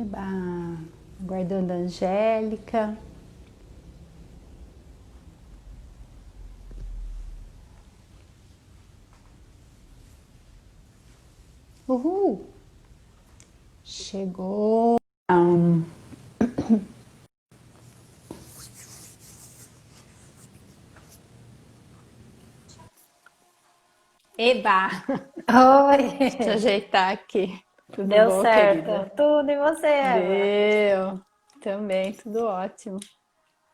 Eba, aguardando a Angélica. Uhul! Chegou. Eba! Deixa eu Oi, ajeitar aqui. Tudo deu bom, querida? certo. Tudo e você, Eva? Deu. Também, tudo ótimo.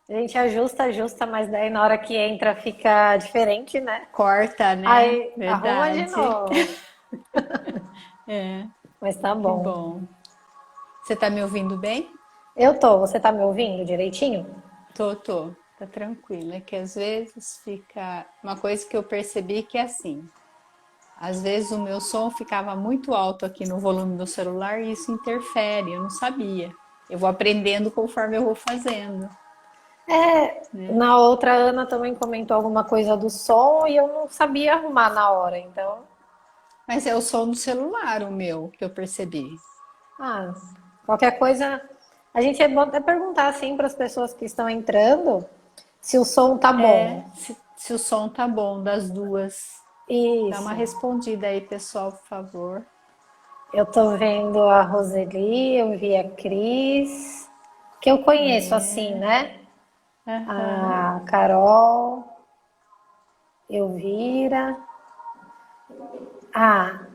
A gente ajusta, ajusta, mas daí na hora que entra fica diferente, né? Corta, né? Aí arruma de Verdade. novo. É, Mas tá que bom. bom. Você tá me ouvindo bem? Eu tô, você tá me ouvindo direitinho? Tô. Tá tranquila. É que às vezes fica. Uma coisa que eu percebi que é assim. Às vezes o meu som ficava muito alto aqui no volume do celular e isso interfere, eu não sabia. Eu vou aprendendo conforme eu vou fazendo, né? Na outra, a Ana também comentou alguma coisa do som e eu não sabia arrumar na hora, então. Mas é o som do celular o meu que eu percebi. Ah, qualquer coisa. A gente é bom até perguntar assim para as pessoas que estão entrando se o som tá bom. Se o som tá bom das duas. Dá uma Isso. respondida aí, pessoal, por favor. Eu tô vendo a Roseli, eu vi a Cris, que eu conheço assim, É. né? Aham. A Carol, Elvira. Ah,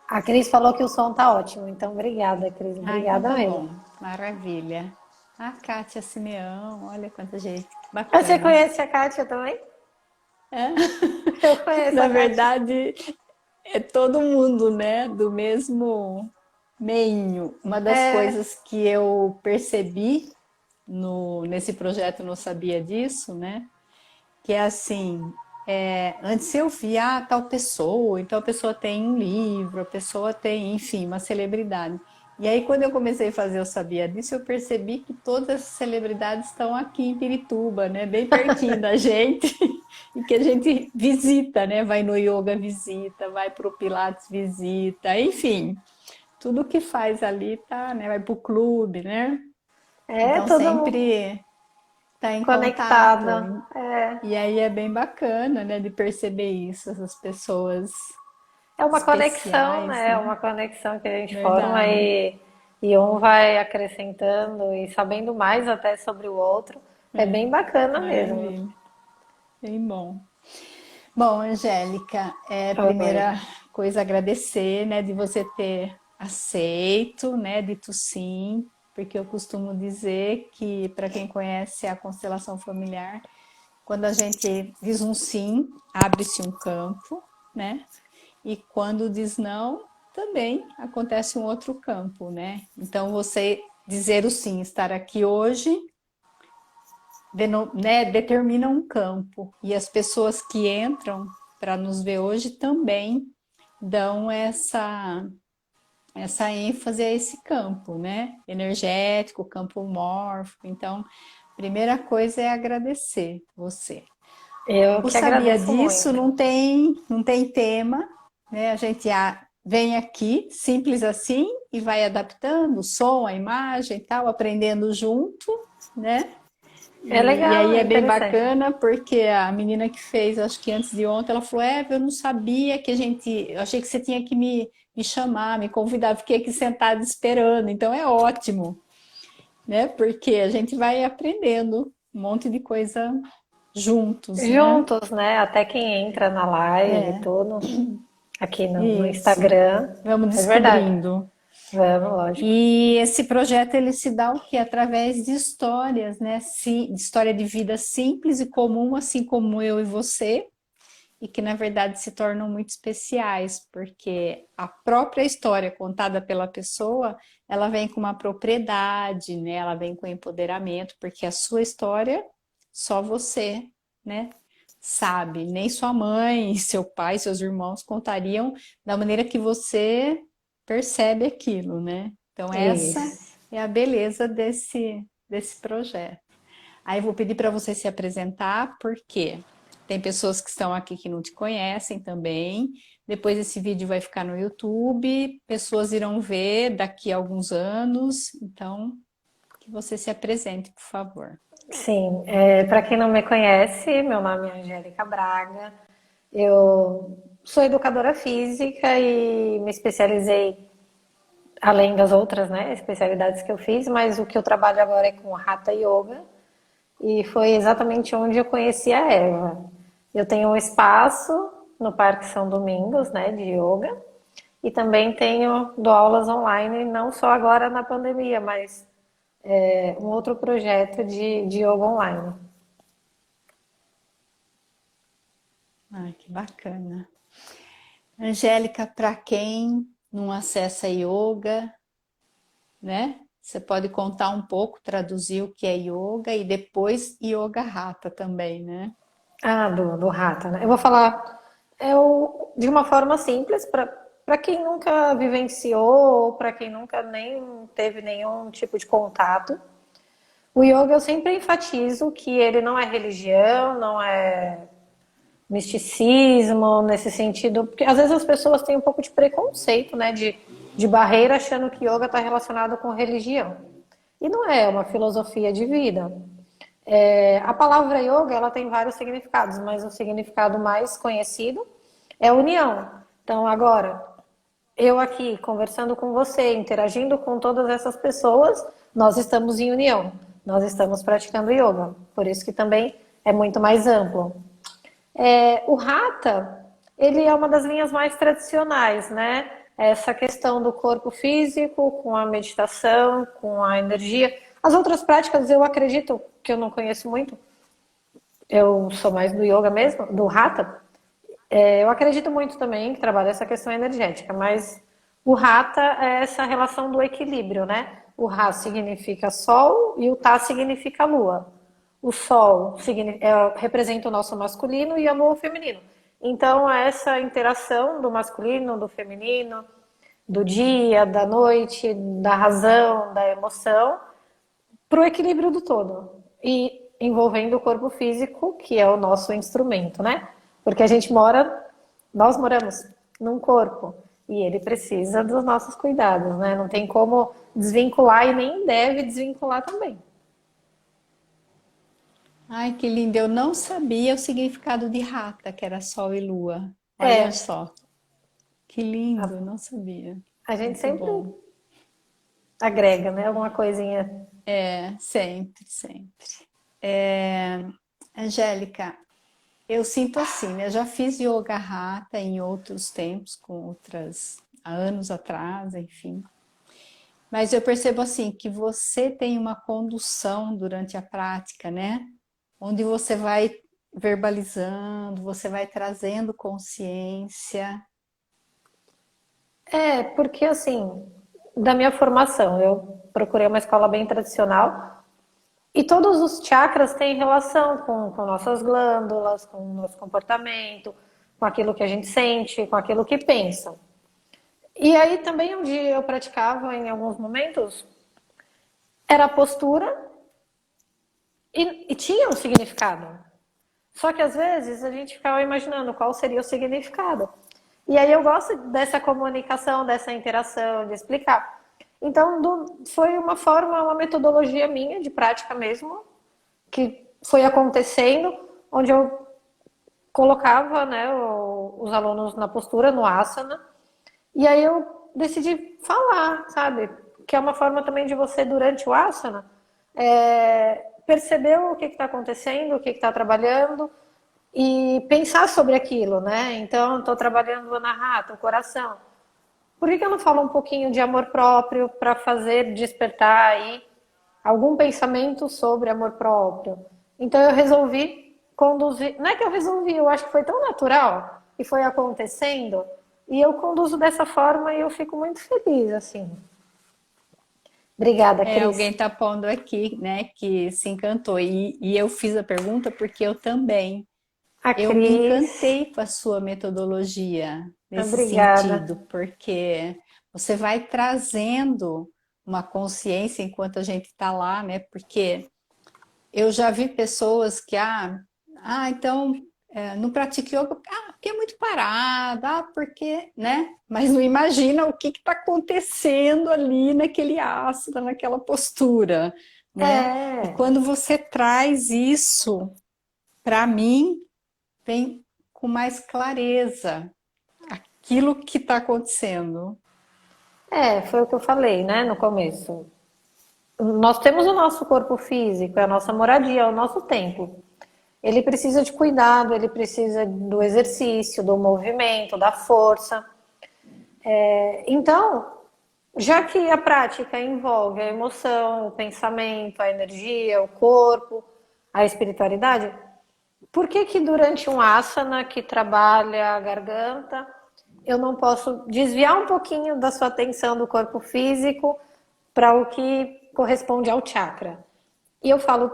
a Cris falou que o som tá ótimo, então obrigada, Cris, Ah, então obrigada tá mesmo. bom. Maravilha. A Kátia Simeão, olha quanta gente Ah, você bacana. conhece a Kátia também? É. Eu conheço Na a Kátia. verdade, é todo mundo, né, do mesmo meio. Uma das É, coisas que eu percebi nesse projeto Não Sabia Disso, né, que é assim, antes eu via tal pessoa, então a pessoa tem um livro, a pessoa tem, enfim, uma celebridade. E aí, quando eu comecei a fazer Eu Sabia Disso, eu percebi que todas essas celebridades estão aqui em Pirituba, né? Bem pertinho da gente, e que a gente visita, né? Vai no yoga, visita, vai para o Pilates, visita, enfim, tudo que faz ali tá, né? Vai para o clube, né? Então todo mundo sempre tá em contato. conectado. É, E aí é bem bacana, né, de perceber isso, essas pessoas é uma conexão, especiais, né? É né? uma conexão que a gente forma Verdade. e um vai acrescentando e sabendo mais até sobre o outro. É É, bem bacana mesmo. maravilha. Bem bom. Bom, Angélica, Oi. primeira coisa agradecer, né, de você ter aceito, né, dito sim, porque eu costumo dizer que para quem conhece a constelação familiar, quando a gente diz um sim, abre-se um campo, né? E quando diz não, também acontece um outro campo, né? Então você dizer o sim, estar aqui hoje, né, determina um campo. E as pessoas que entram para nos ver hoje também dão essa ênfase a esse campo, né? Energético, campo mórfico. Então, a primeira coisa é agradecer você. Eu O que Sabia agradeço Disso muito. não tem tema, né? A gente vem aqui, simples assim, e vai adaptando o som, a imagem e tal, aprendendo junto, né? É E legal, aí é é bem interessante. bacana porque a menina que fez, acho que antes de ontem, ela falou: eu não sabia que a gente. Eu achei que você tinha que me chamar, me convidar, fiquei aqui sentada esperando. Então é ótimo, né? Porque a gente vai aprendendo um monte de coisa juntos, né? Juntos, né? Até quem entra na live e É, tudo, aqui no isso. Instagram. Vamos É verdade. descobrindo. Vamos, lógico. E esse projeto ele se dá o quê? Através de histórias, né? De história de vida simples e comum, assim como eu e você, e que na verdade se tornam muito especiais, porque a própria história contada pela pessoa, ela vem com uma propriedade, né? Ela vem com empoderamento, porque a sua história só você, né, sabe. Nem sua mãe, seu pai, seus irmãos contariam da maneira que você percebe aquilo, né? Então essa Isso. é a beleza desse projeto. Aí eu vou pedir para você se apresentar, por quê? Tem pessoas que estão aqui que não te conhecem também. Depois esse vídeo vai ficar no YouTube, pessoas irão ver daqui a alguns anos. Então, que você se apresente, por favor. Sim, para quem não me conhece, meu nome é Angélica Braga. Eu sou educadora física e me especializei, além das outras, né, especialidades que eu fiz, mas o que eu trabalho agora é com Hatha Yoga. E foi exatamente onde eu conheci a Eva. Eu tenho um espaço no Parque São Domingos, né, de yoga, e também dou aulas online, não só agora na pandemia, mas um outro projeto de yoga online. Ai, que bacana. Angélica, para quem não acessa yoga, né? Você pode contar um pouco, traduzir o que é yoga e depois yoga hatha também, né? Ah, do Hatha, né? Eu vou falar de uma forma simples para quem nunca vivenciou, para quem nunca nem teve nenhum tipo de contato. O yoga eu sempre enfatizo que ele não é religião, não é misticismo nesse sentido, porque às vezes as pessoas têm um pouco de preconceito, né, de barreira, achando que yoga está relacionado com religião. E não é uma filosofia de vida. A palavra yoga ela tem vários significados, mas o significado mais conhecido é união. Então, agora, eu aqui conversando com você, interagindo com todas essas pessoas, nós estamos em união, nós estamos praticando yoga. Por isso que também é muito mais amplo. O Hatha, ele é uma das linhas mais tradicionais, né? Essa questão do corpo físico, com a meditação, com a energia. As outras práticas eu acredito que eu não conheço muito, eu sou mais do yoga mesmo, do Hatha. Eu acredito muito também que trabalha essa questão energética, mas o Hatha é essa relação do equilíbrio, né? O Ra significa sol e o Ta significa lua. O sol representa o nosso masculino e a lua o feminino. Então, essa interação do masculino, do feminino, do dia, da noite, da razão, da emoção, para o equilíbrio do todo. E envolvendo o corpo físico, que é o nosso instrumento, né? Porque nós moramos num corpo e ele precisa dos nossos cuidados, né? Não tem como desvincular e nem deve desvincular também. Ai, que lindo! Eu não sabia o significado de rata, que era sol e lua. Olha É, só, que lindo, a, eu não sabia. a gente Muito sempre bom. agrega, né? Alguma coisinha. É, sempre, sempre. É, Angélica, eu sinto assim, né? Eu já fiz yoga hatha em outros tempos, com outras, há anos atrás, enfim. Mas eu percebo assim que você tem uma condução durante a prática, né? Onde você vai verbalizando, você vai trazendo consciência. Porque assim, da minha formação, eu procurei uma escola bem tradicional e todos os chakras têm relação com nossas glândulas, com o nosso comportamento, com aquilo que a gente sente, com aquilo que pensa. E aí também onde eu praticava em alguns momentos era a postura e tinha um significado. Só que às vezes a gente ficava imaginando qual seria o significado. E aí eu gosto dessa comunicação, dessa interação, de explicar. Então foi uma forma, uma metodologia minha de prática mesmo, que foi acontecendo, onde eu colocava, né, os alunos na postura, no asana, e aí eu decidi falar, sabe? Que é uma forma também de você, durante o asana, perceber o que está acontecendo, o que está trabalhando e pensar sobre aquilo, né? Então, estou trabalhando o Anahata, o coração. Por que eu não falo um pouquinho de amor próprio para fazer despertar aí algum pensamento sobre amor próprio? Então, eu resolvi conduzir. Não é que eu resolvi, eu acho que foi tão natural e foi acontecendo. E eu conduzo dessa forma e eu fico muito feliz, assim. Obrigada, É, Cris. alguém está pondo aqui, né, que se encantou. E eu fiz a pergunta porque eu também. A Eu me Cris. encantei com a sua metodologia nesse Obrigada. sentido, porque você vai trazendo uma consciência enquanto a gente está lá, né? Porque eu já vi pessoas que, então não pratica yoga, porque é muito parada, porque, né? Mas não imagina o que está acontecendo ali naquele asana, naquela postura, né? E É, quando você traz isso, para mim, vem com mais clareza aquilo que está acontecendo. foi o que eu falei, né, no começo. Nós temos o nosso corpo físico, é a nossa moradia, é o nosso templo. Ele precisa de cuidado, ele precisa do exercício, do movimento, da força. Então, já que a prática envolve a emoção, o pensamento, a energia, o corpo, a espiritualidade, por que que durante um asana que trabalha a garganta, eu não posso desviar um pouquinho da sua atenção do corpo físico para o que corresponde ao chakra? E eu falo,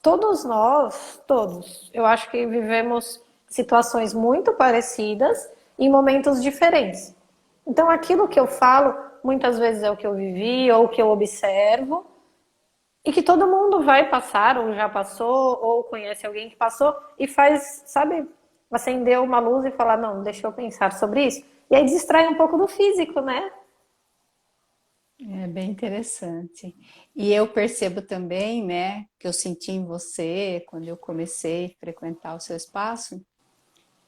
todos nós, todos, eu acho que vivemos situações muito parecidas em momentos diferentes. Então, aquilo que eu falo, muitas vezes é o que eu vivi ou o que eu observo, e que todo mundo vai passar, ou já passou, ou conhece alguém que passou, e faz, sabe, acender uma luz e falar, não, deixa eu pensar sobre isso. E aí distrai um pouco do físico, né? É bem interessante. E eu percebo também, né, que eu senti em você quando eu comecei a frequentar o seu espaço,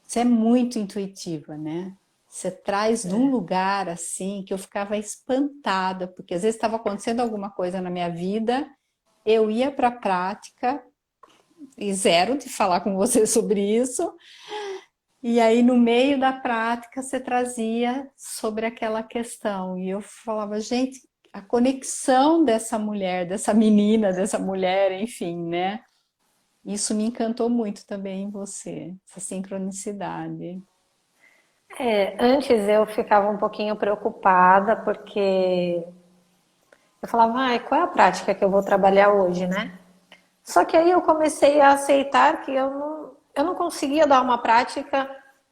você é muito intuitiva, né? Você traz de um lugar assim que eu ficava espantada, porque às vezes estava acontecendo alguma coisa na minha vida, eu ia para a prática e zero de falar com você sobre isso, e aí no meio da prática você trazia sobre aquela questão, e eu falava, gente, a conexão dessa mulher, dessa menina, dessa mulher, enfim, né? Isso me encantou muito também em você, essa sincronicidade. Antes eu ficava um pouquinho preocupada, porque eu falava, ai, qual é a prática que eu vou trabalhar hoje, né? Só que aí eu comecei a aceitar que eu não conseguia dar uma prática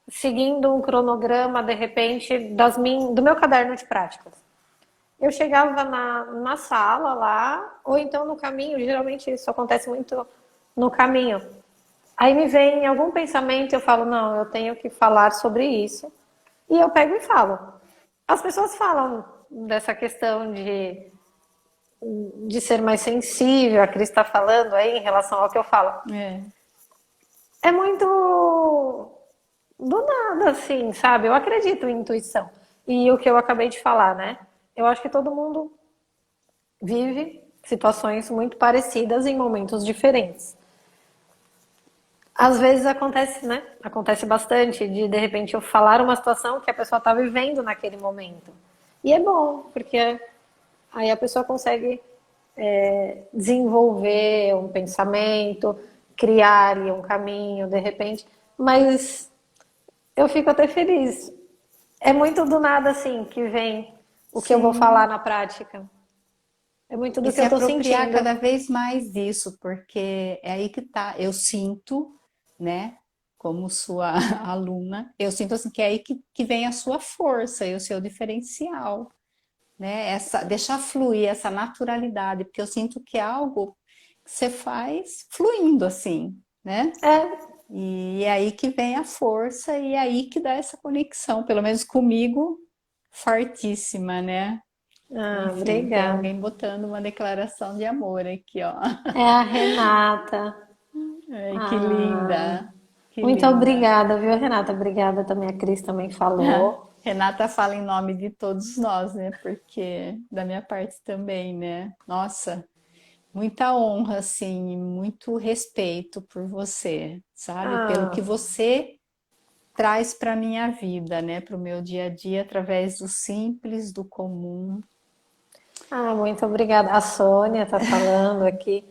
seguindo um cronograma, de repente, do meu caderno de práticas. Eu chegava na sala lá, ou então no caminho, geralmente isso acontece muito no caminho. Aí me vem algum pensamento e eu falo, não, eu tenho que falar sobre isso. E eu pego e falo. As pessoas falam dessa questão de ser mais sensível, a Cris está falando aí em relação ao que eu falo. É. É muito do nada, assim, sabe? Eu acredito em intuição. E o que eu acabei de falar, né? Eu acho que todo mundo vive situações muito parecidas em momentos diferentes. Às vezes acontece, né? Acontece bastante de repente eu falar uma situação que a pessoa está vivendo naquele momento. E é bom, porque aí a pessoa consegue desenvolver um pensamento, criar um caminho, de repente. Mas eu fico até feliz. É muito do nada, assim, que vem o que eu vou falar Sim, na prática. É muito e do que se eu tô apropriar sentindo. cada vez mais disso, porque é aí que tá. Eu sinto, né, como sua aluna, eu sinto assim que é aí que vem a sua força e o seu diferencial, né? Essa, deixar fluir essa naturalidade, porque eu sinto que é algo que você faz fluindo assim, né? É, E é aí que vem a força e é aí que dá essa conexão, pelo menos comigo, fortíssima, né? Enfim, tem obrigada. alguém botando uma declaração de amor aqui, ó. É a Renata. Ai, que Ah, linda, que muito linda. obrigada, viu, Renata? Obrigada também. A Cris também falou. Renata fala em nome de todos nós, né? Porque da minha parte também, né? Nossa, muita honra, assim, e muito respeito por você, sabe? Pelo que Ah, você traz para minha vida, né? Para o meu dia a dia, através do simples, do comum. muito obrigada. A Sônia tá falando aqui.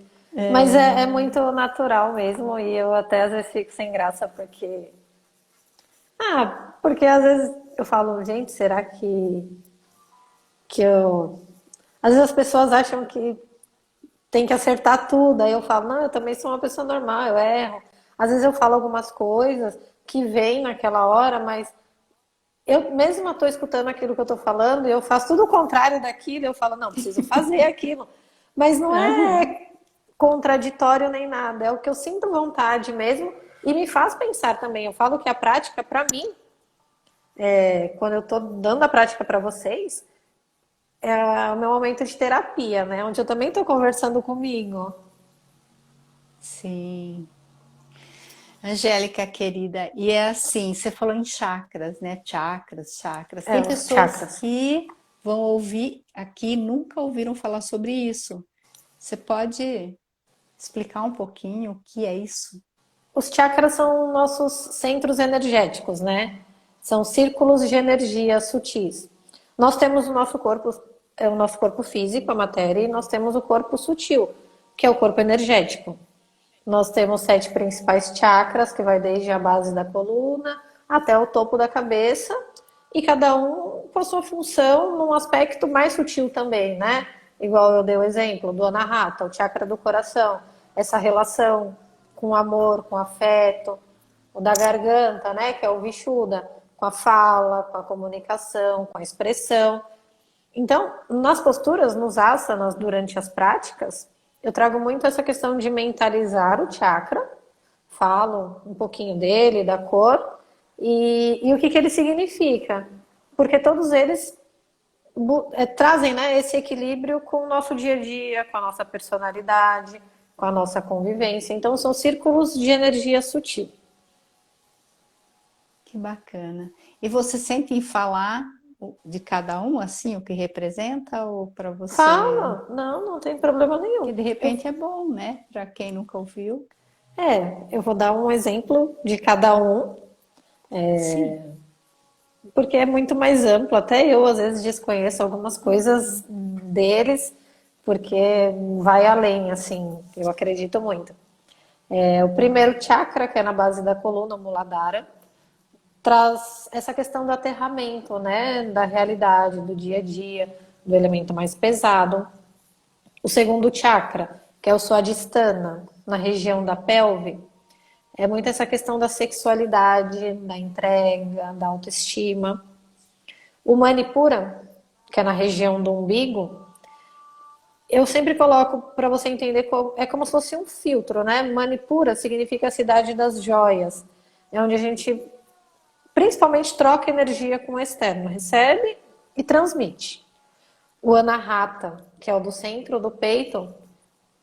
Mas é muito natural mesmo e eu até às vezes fico sem graça porque às vezes eu falo, gente, será que eu... Às vezes as pessoas acham que tem que acertar tudo, aí eu falo, não, eu também sou uma pessoa normal, eu erro. Às vezes eu falo algumas coisas que vêm naquela hora, mas eu mesma estou escutando aquilo que eu estou falando e eu faço tudo o contrário daquilo, eu falo, não, preciso fazer aquilo. Mas não Aham. é contraditório nem nada, é o que eu sinto vontade mesmo E me faz pensar também. Eu falo que a prática, para mim, quando eu estou dando a prática para vocês, é o meu momento de terapia, né? Onde eu também estou conversando comigo. Sim. Angélica, querida, e é assim, você falou em chakras, né? Chakras, chakras. É, Tem os pessoas chakras. que vão ouvir aqui, nunca ouviram falar sobre isso. Você pode explicar um pouquinho o que é isso? Os chakras são nossos centros energéticos, né? São círculos de energia sutis. Nós temos o nosso corpo físico, a matéria, e nós temos o corpo sutil, que é o corpo energético. Nós temos 7 principais chakras, que vai desde a base da coluna até o topo da cabeça, e cada um com a sua função num aspecto mais sutil também, né? Igual eu dei o exemplo do Anahata, o chakra do coração, essa relação com amor, com afeto, o da garganta, né, que é o Vishuddha, com a fala, com a comunicação, com a expressão. Então, nas posturas, nos asanas, durante as práticas, eu trago muito essa questão de mentalizar o chakra, falo um pouquinho dele, da cor, e o que ele significa. Porque todos eles trazem, né, esse equilíbrio com o nosso dia a dia, com a nossa personalidade, com a nossa convivência. Então, são círculos de energia sutil. Que bacana. E você sente em falar de cada um, assim, o que representa, ou para você? Fala, não, não tem problema Que nenhum. de repente é bom, né? Para quem nunca ouviu. Eu vou dar um exemplo de cada um, Sim. porque é muito mais amplo. Até eu, às vezes, desconheço algumas coisas deles, porque vai além, assim, eu acredito muito. O primeiro chakra, que é na base da coluna, o Muladhara, traz essa questão do aterramento, né, da realidade, do dia a dia, do elemento mais pesado. O segundo chakra, que é o Swadhisthana, na região da pelve, é muito essa questão da sexualidade, da entrega, da autoestima. O Manipura, que é na região do umbigo, eu sempre coloco para você entender é como se fosse um filtro, né? Manipura significa a cidade das joias, é onde a gente principalmente troca energia com o externo, recebe e transmite. O Anahata, que é o do centro do peito,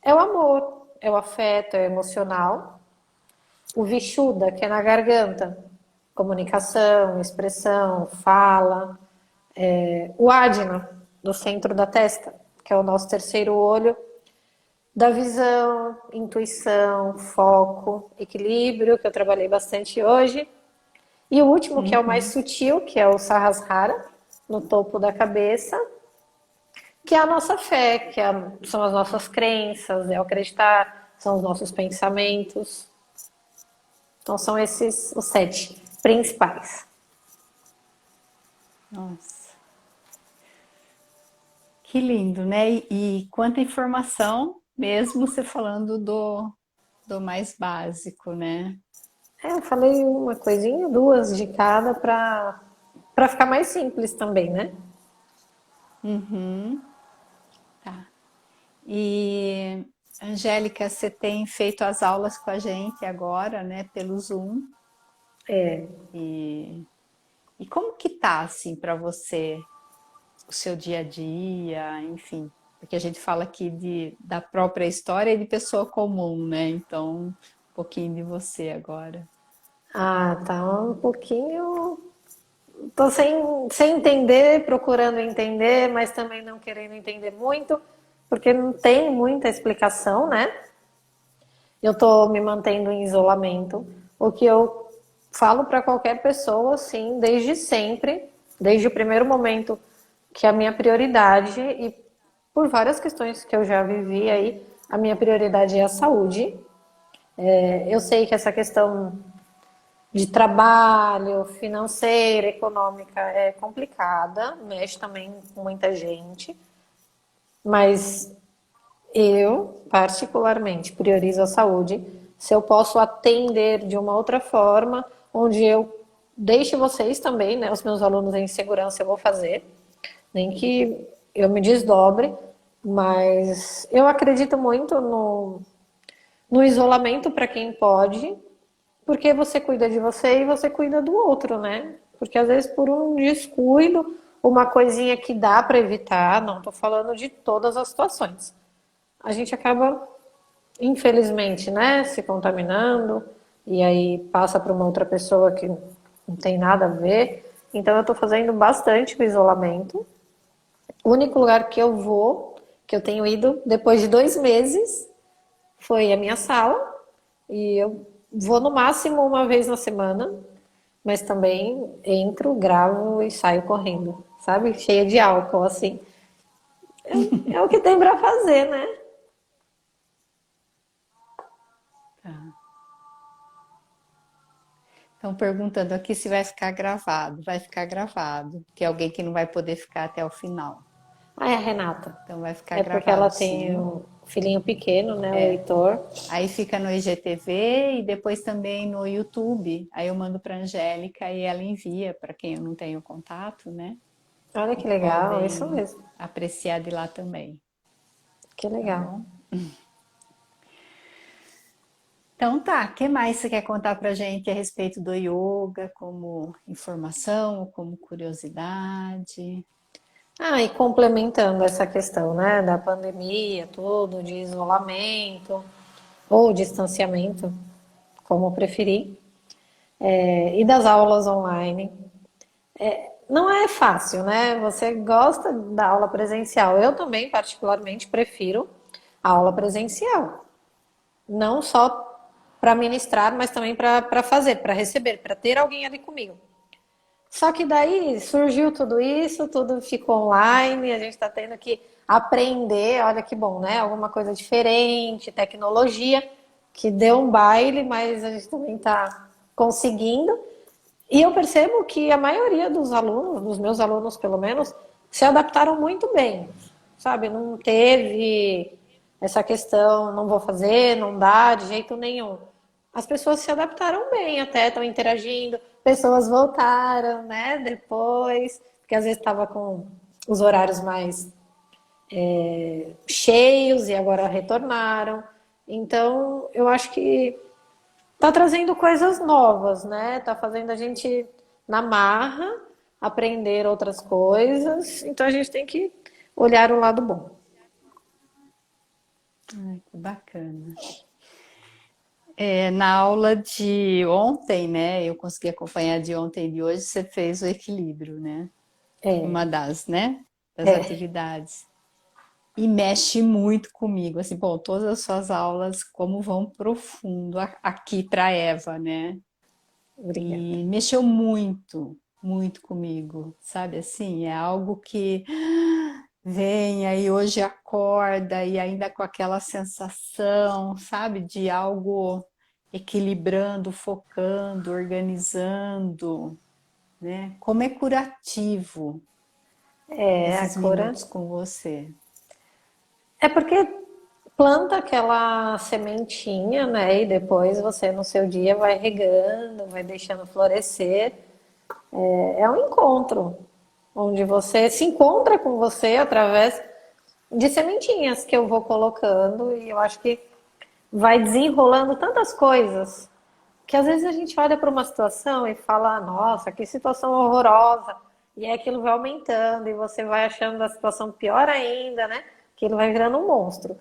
é o amor, é o afeto, é o emocional. O Vishuddha, que é na garganta, comunicação, expressão, fala. O Ajna, do centro da testa, que é o nosso terceiro olho, da visão, intuição, foco, equilíbrio, que eu trabalhei bastante hoje. E o último, que é o mais Uhum. sutil, que é o Sahasrara, no topo da cabeça, que é a nossa fé, são as nossas crenças, é o acreditar, são os nossos pensamentos. Então são esses os 7 principais. Nossa, que lindo, né? E quanta informação, mesmo você falando do mais básico, né? Eu falei uma coisinha, duas de cada para ficar mais simples também, né? Uhum, tá. E, Angélica, você tem feito as aulas com a gente agora, né, pelo Zoom. É, E, e como que tá, assim, para você, o seu dia a dia, enfim? Porque a gente fala aqui da própria história e de pessoa comum, né? Então, um pouquinho de você agora. tá um pouquinho. Tô sem entender, procurando entender, mas também não querendo entender muito, porque não tem muita explicação, né? Eu tô me mantendo em isolamento. O que eu falo para qualquer pessoa, assim, desde sempre, desde o primeiro momento, que a minha prioridade, e por várias questões que eu já vivi aí, a minha prioridade é a saúde. Eu sei que essa questão de trabalho, financeira, econômica é complicada, mexe também com muita gente, mas eu, particularmente, priorizo a saúde. Se eu posso atender de uma outra forma, onde eu deixe vocês também, né, os meus alunos em segurança, eu vou fazer. Nem que eu me desdobre, mas eu acredito muito no isolamento para quem pode, porque você cuida de você e você cuida do outro, né? Porque às vezes por um descuido, uma coisinha que dá para evitar, não tô falando de todas as situações. A gente acaba, infelizmente, né, se contaminando e aí passa para uma outra pessoa que não tem nada a ver. Então eu tô fazendo bastante o isolamento. O único lugar que eu vou, que eu tenho ido depois de 2 meses, foi a minha sala. E eu vou no máximo uma vez na semana, mas também entro, gravo e saio correndo, sabe? Cheia de álcool, assim. É o que tem pra fazer, né? Tá. Estão perguntando aqui se vai ficar gravado. Vai ficar gravado, que é alguém que não vai poder ficar até o final. Ah, é a Renata. Então vai ficar É porque ela gravado, tem sim. um filhinho pequeno, né? O Heitor. Aí fica no IGTV e depois também no YouTube. Aí eu mando para a Angélica e ela envia para quem eu não tenho contato, né? Olha E que legal, isso podem mesmo. apreciar de lá também, Que tá legal. bom? Então tá, o que mais você quer contar pra gente a respeito do yoga, como informação, como curiosidade? Ah, e complementando essa questão, né, da pandemia, tudo, de isolamento ou distanciamento, como preferir, e das aulas online. Não é fácil, né? Você gosta da aula presencial. Eu também, particularmente, prefiro a aula presencial. Não só para ministrar, mas também para fazer, para receber, para ter alguém ali comigo. Só que daí surgiu tudo isso, tudo ficou online, a gente está tendo que aprender, olha que bom, né? Alguma coisa diferente, tecnologia, que deu um baile, mas a gente também está conseguindo. E eu percebo que a maioria dos alunos, dos meus alunos pelo menos, se adaptaram muito bem, sabe? Não teve essa questão, não vou fazer, não dá de jeito nenhum. As pessoas se adaptaram bem, até estão interagindo, pessoas voltaram, né? Depois, porque às vezes estava com os horários mais cheios e agora retornaram. Então, eu acho que tá trazendo coisas novas, né? Tá fazendo a gente na marra aprender outras coisas. Então a gente tem que olhar o lado bom. Ai, que bacana. Na aula de ontem, né? Eu consegui acompanhar de ontem e de hoje, você fez o equilíbrio, né? É, Uma das, né? Das é. atividades. E mexe muito comigo, assim, bom, todas as suas aulas, como vão profundo aqui para Eva, né? Obrigada. E mexeu muito, muito comigo, sabe assim? É algo que vem aí hoje acorda e ainda com aquela sensação, sabe, de algo equilibrando, focando, organizando, né? Como é curativo É, a esses cura. minutos com você. É porque planta aquela sementinha, né? E depois você no seu dia vai regando, vai deixando florescer. É um encontro, onde você se encontra com você através de sementinhas que eu vou colocando e eu acho que vai desenrolando tantas coisas que às vezes a gente olha para uma situação e fala, nossa, que situação horrorosa, e aí aquilo vai aumentando e você vai achando a situação pior ainda, né? Aquilo vai virando um monstro.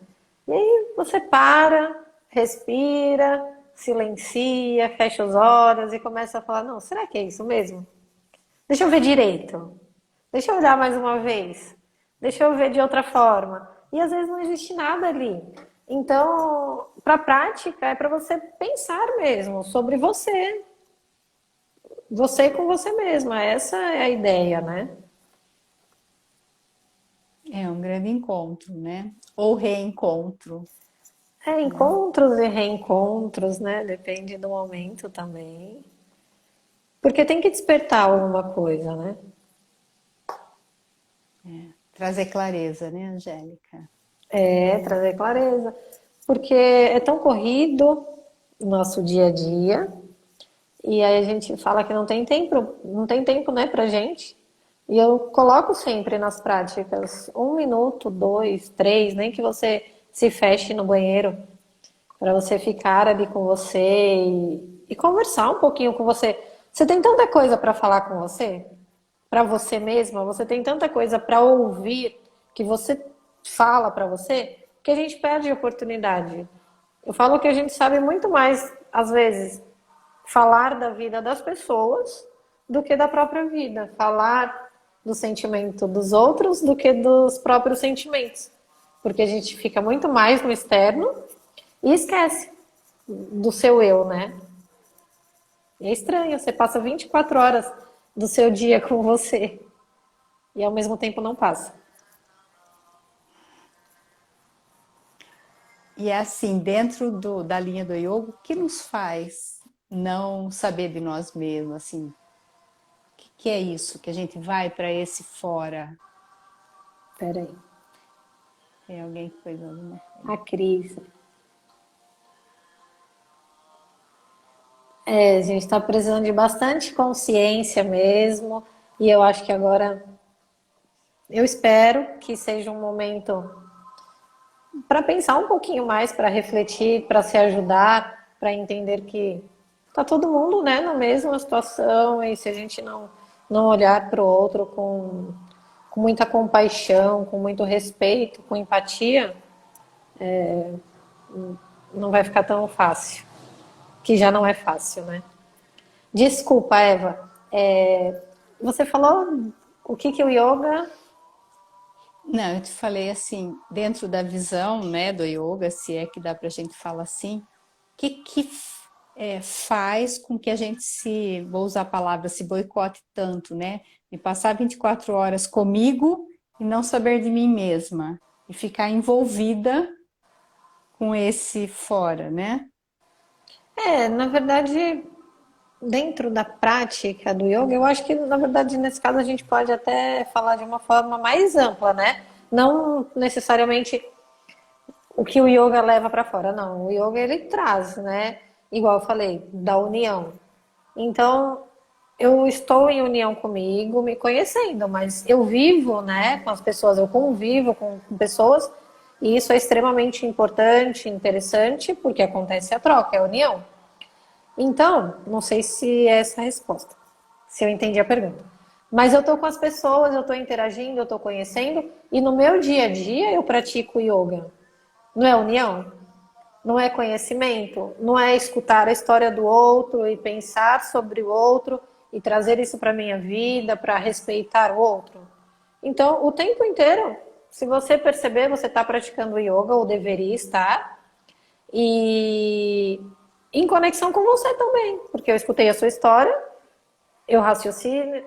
E aí você para, respira, silencia, fecha os olhos e começa a falar, não, será que é isso mesmo? Deixa eu ver direito. Deixa eu olhar mais uma vez. Deixa eu ver de outra forma. E às vezes não existe nada ali. Então, para a prática, é para você pensar mesmo sobre você. Você com você mesma. Essa é a ideia, né? É um grande encontro, né? Ou reencontro, É né? encontros e reencontros, né? Depende do momento também. Porque tem que despertar alguma coisa, né? Trazer clareza, né, Angélica? É, trazer clareza. Porque é tão corrido o nosso dia a dia. E aí a gente fala que não tem tempo, né, pra gente. E eu coloco sempre nas práticas 1 minuto, dois, três, nem que você se feche no banheiro para você ficar ali com você e conversar um pouquinho com você. Você tem tanta coisa para falar com você, para você mesma, você tem tanta coisa para ouvir que você fala para você, que a gente perde a oportunidade. Eu falo que a gente sabe muito mais, às vezes, falar da vida das pessoas do que da própria vida. Falar do sentimento dos outros do que dos próprios sentimentos. Porque a gente fica muito mais no externo e esquece do seu eu, né? E é estranho, você passa 24 horas do seu dia com você e ao mesmo tempo não passa. E é assim, dentro da linha do yoga, o que nos faz não saber de nós mesmos, assim? O que é isso? Que a gente vai para esse fora? Peraí. Tem alguém que fez alguma coisa? A Cris. É, a gente está precisando de bastante consciência mesmo. E eu acho que agora, eu espero que seja um momento para pensar um pouquinho mais, para refletir, para se ajudar, para entender que tá todo mundo, né, na mesma situação e se a gente não olhar para o outro com muita compaixão, com muito respeito, com empatia, não vai ficar tão fácil, que já não é fácil, né? Desculpa, Eva. Você falou o que o yoga... Não, eu te falei assim, dentro da visão, né, do yoga, se é que dá para a gente falar assim, o que faz com que a gente vou usar a palavra, se boicote tanto, né? E passar 24 horas comigo e não saber de mim mesma. E ficar envolvida com esse fora, né? Na verdade, dentro da prática do yoga, eu acho que, na verdade, nesse caso, a gente pode até falar de uma forma mais ampla, né? Não necessariamente o que o yoga leva para fora, não. O yoga, ele traz, né? Igual eu falei, da união. Então, eu estou em união comigo, me conhecendo, mas eu vivo, né, com as pessoas, eu convivo com pessoas, e isso é extremamente importante, interessante, porque acontece a troca, é a união. Então, não sei se é essa a resposta, se eu entendi a pergunta. Mas eu tô com as pessoas, eu tô interagindo, eu tô conhecendo, e no meu dia a dia eu pratico yoga. Não é união? Não é conhecimento? Não é escutar a história do outro e pensar sobre o outro e trazer isso para minha vida, para respeitar o outro? Então, o tempo inteiro, se você perceber, você está praticando yoga ou deveria estar, e em conexão com você também, porque eu escutei a sua história, eu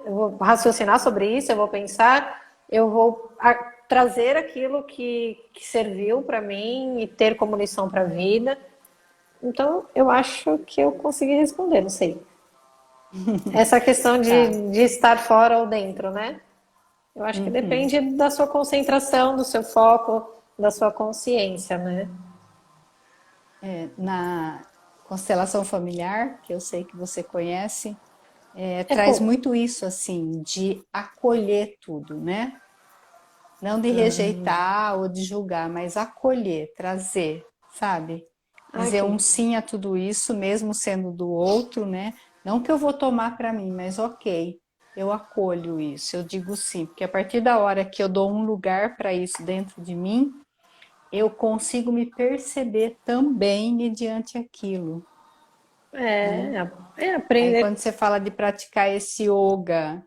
vou raciocinar sobre isso, eu vou pensar, eu vou trazer aquilo que serviu para mim e ter como lição para a vida. Então, eu acho que eu consegui responder, não sei. Essa questão Tá. de estar fora ou dentro, né? Eu acho que Uhum. depende da sua concentração, do seu foco, da sua consciência, né? Na constelação familiar, que eu sei que você conhece, É traz pouco. muito isso, assim, de acolher tudo, né? Não de rejeitar ou de julgar, mas acolher, trazer, sabe? Ai, Dizer que um bom. sim a tudo isso, mesmo sendo do outro, né? Não que eu vou tomar para mim, mas ok, eu acolho isso, eu digo sim, porque a partir da hora que eu dou um lugar para isso dentro de mim, eu consigo me perceber também mediante aquilo, né? É Aí aprender. quando você fala de praticar esse yoga,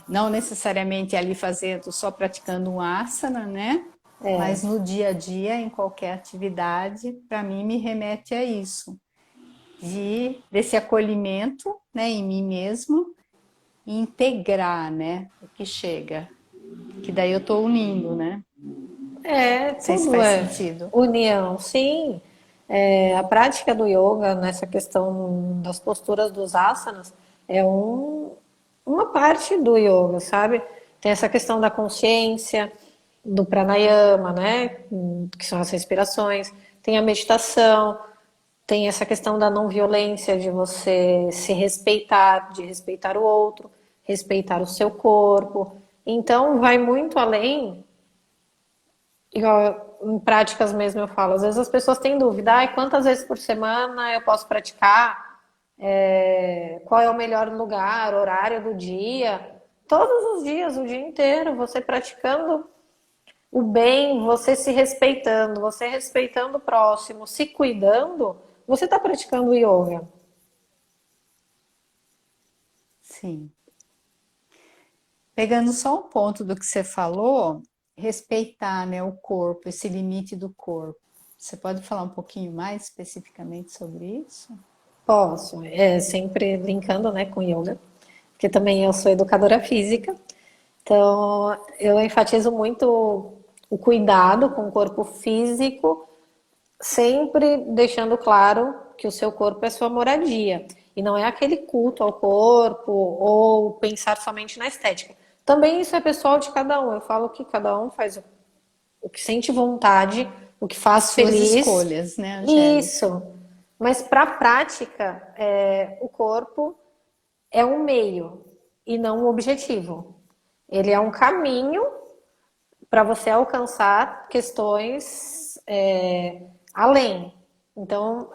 não necessariamente ali fazendo, só praticando um asana, né? É, Mas no dia a dia, em qualquer atividade, para mim me remete a isso, desse acolhimento, né, em mim mesmo e integrar, né, o que chega, que daí eu tô unindo, né? Não sei se tudo faz é sentido. união, sim. A prática do yoga, nessa questão das posturas dos asanas, é uma parte do yoga, sabe? Tem essa questão da consciência, do pranayama, né? Que são as respirações. Tem a meditação, tem essa questão da não violência, de você se respeitar, de respeitar o outro, respeitar o seu corpo. Então, vai muito além, igual em práticas mesmo eu falo. Às vezes as pessoas têm dúvida, quantas vezes por semana eu posso praticar? qual é o melhor lugar, horário do dia. Todos os dias, o dia inteiro, você praticando o bem, você se respeitando, você respeitando o próximo, se cuidando, você está praticando yoga. Sim. Pegando só um ponto do que você falou, respeitar, né, o corpo, esse limite do corpo. Você pode falar um pouquinho mais especificamente sobre isso? Posso, sempre brincando, né, com yoga, porque também eu sou educadora física, então eu enfatizo muito o cuidado com o corpo físico, sempre deixando claro que o seu corpo é sua moradia e não é aquele culto ao corpo ou pensar somente na estética. Também isso é pessoal de cada um. Eu falo que cada um faz o que sente vontade, o que faz Suas feliz. escolhas, né, Angélica? Isso. Mas para a prática, o corpo é um meio e não um objetivo. Ele é um caminho para você alcançar questões além. Então,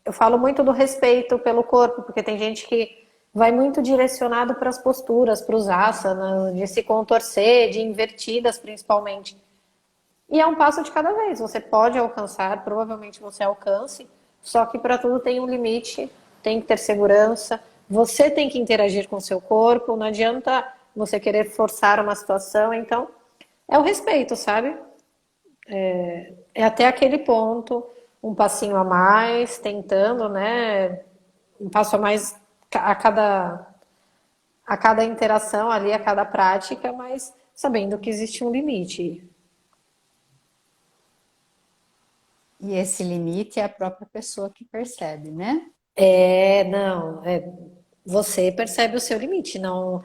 eu falo muito do respeito pelo corpo, porque tem gente que vai muito direcionado para as posturas, para os asanas, de se contorcer, de invertidas principalmente. E é um passo de cada vez. Você pode alcançar, provavelmente você alcance, só que para tudo tem um limite, tem que ter segurança. Você tem que interagir com o seu corpo, não adianta você querer forçar uma situação. Então, é o respeito, sabe? É até aquele ponto, um passinho a mais, tentando, né? Um passo a mais a cada interação ali, a cada prática, mas sabendo que existe um limite. E esse limite é a própria pessoa que percebe, né? Não, você percebe o seu limite, não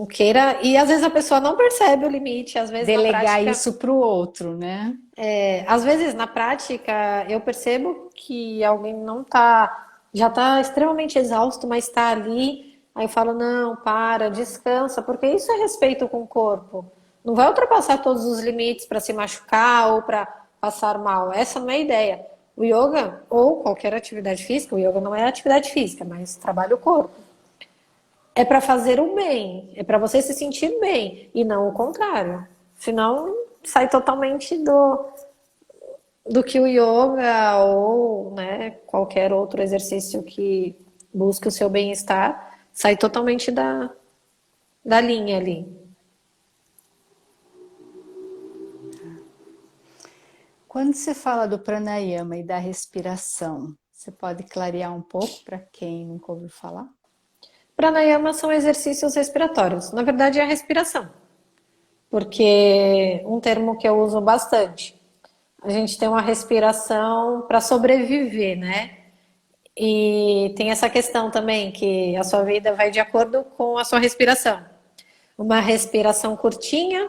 queira. E às vezes a pessoa não percebe o limite, às vezes na Delegar prática, isso para o outro, né? às vezes na prática eu percebo que alguém não tá, já tá extremamente exausto, mas está ali. Aí eu falo, não, para, descansa, porque isso é respeito com o corpo. Não vai ultrapassar todos os limites para se machucar ou para passar mal. Essa não é a ideia. O yoga, ou qualquer atividade física, o yoga não é atividade física, mas trabalha o corpo. É para fazer o bem, é para você se sentir bem e não o contrário. Senão sai totalmente do que o yoga ou, né, qualquer outro exercício que busque o seu bem-estar, sai totalmente da linha ali. Quando você fala do pranayama e da respiração, você pode clarear um pouco para quem nunca ouviu falar? Pranayama são exercícios respiratórios. Na verdade, é a respiração, porque um termo que eu uso bastante. A gente tem uma respiração para sobreviver, né? E tem essa questão também que a sua vida vai de acordo com a sua respiração. Uma respiração curtinha,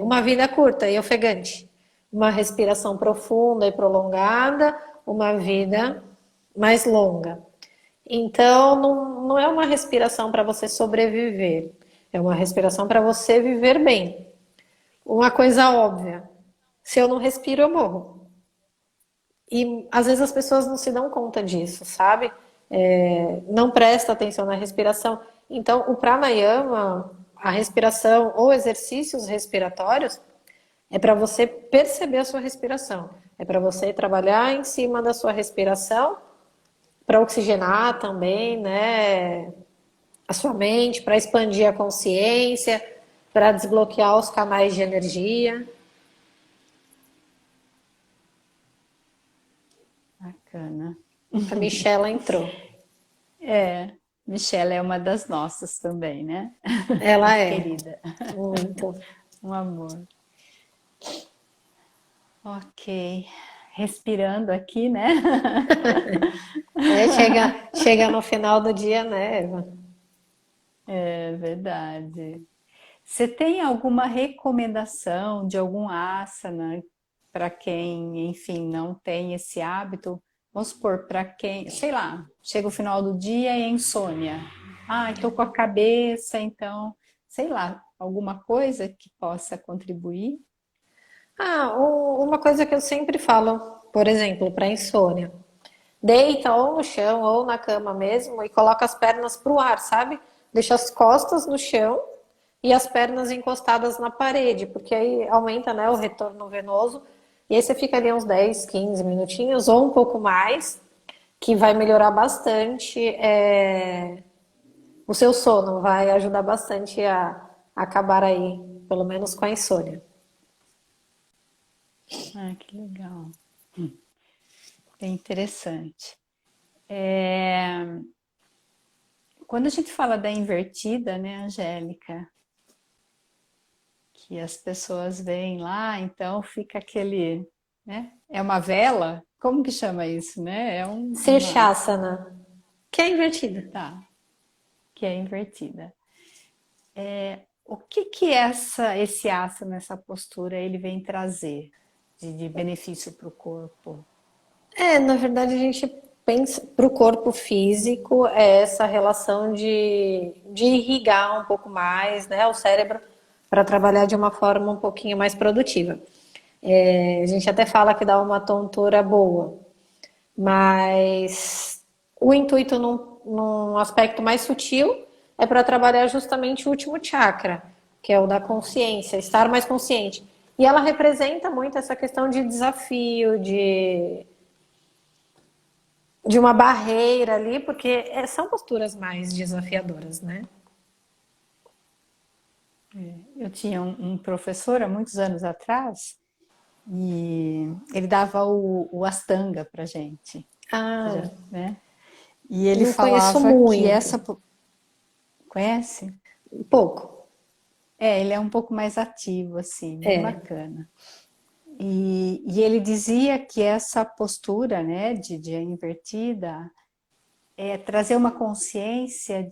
uma vida curta e ofegante. Uma respiração profunda e prolongada, uma vida mais longa. Então, não é uma respiração para você sobreviver, é uma respiração para você viver bem. Uma coisa óbvia: se eu não respiro, eu morro. E às vezes as pessoas não se dão conta disso, sabe? Não presta atenção na respiração. Então, o pranayama, a respiração ou exercícios respiratórios, é para você perceber a sua respiração. É para você trabalhar em cima da sua respiração, para oxigenar também, né? A sua mente, para expandir a consciência, para desbloquear os canais de energia. Bacana. A Michela entrou. É, Michelle é uma das nossas também, né? Ela Muito é. querida, Muito. um amor. Ok, respirando aqui, né? Chega no final do dia, né, Eva? É verdade. Você tem alguma recomendação de algum asana para quem, enfim, não tem esse hábito? Vamos supor, para quem, sei lá, chega o final do dia e é insônia. Ah, estou com a cabeça, então, sei lá, alguma coisa que possa contribuir? Uma coisa que eu sempre falo, por exemplo, para insônia. deita ou no chão ou na cama mesmo e coloca as pernas pro ar, sabe? Deixa as costas no chão e as pernas encostadas na parede, porque aí aumenta, né, o retorno venoso. E aí você fica ali uns 10, 15 minutinhos ou um pouco mais, que vai melhorar bastante o seu sono, vai ajudar bastante a acabar aí, pelo menos com a insônia. Ah, que legal. Bem interessante. É, quando a gente fala da invertida, né, Angélica, que as pessoas veem lá, então fica aquele, né? É uma vela? Como que chama isso, né? É uma, Shirshasana, que é invertida. tá, que é invertida. O que que esse asana, essa postura, ele vem trazer de benefício para o corpo? Na verdade, a gente pensa para o corpo físico é essa relação de irrigar um pouco mais, né, o cérebro para trabalhar de uma forma um pouquinho mais produtiva. A gente até fala que dá uma tontura boa, mas o intuito num aspecto mais sutil é para trabalhar justamente o último chakra, que é o da consciência, estar mais consciente. E ela representa muito essa questão de desafio, de uma barreira ali, porque são posturas mais desafiadoras, né? Eu tinha um professor há muitos anos atrás e ele dava o Astanga pra gente, Ah, né? E ele não conheço falava que muito, conhece? um pouco. É, ele é um pouco mais ativo, assim, bem É, bacana. E ele dizia que essa postura, né, de invertida, é trazer uma consciência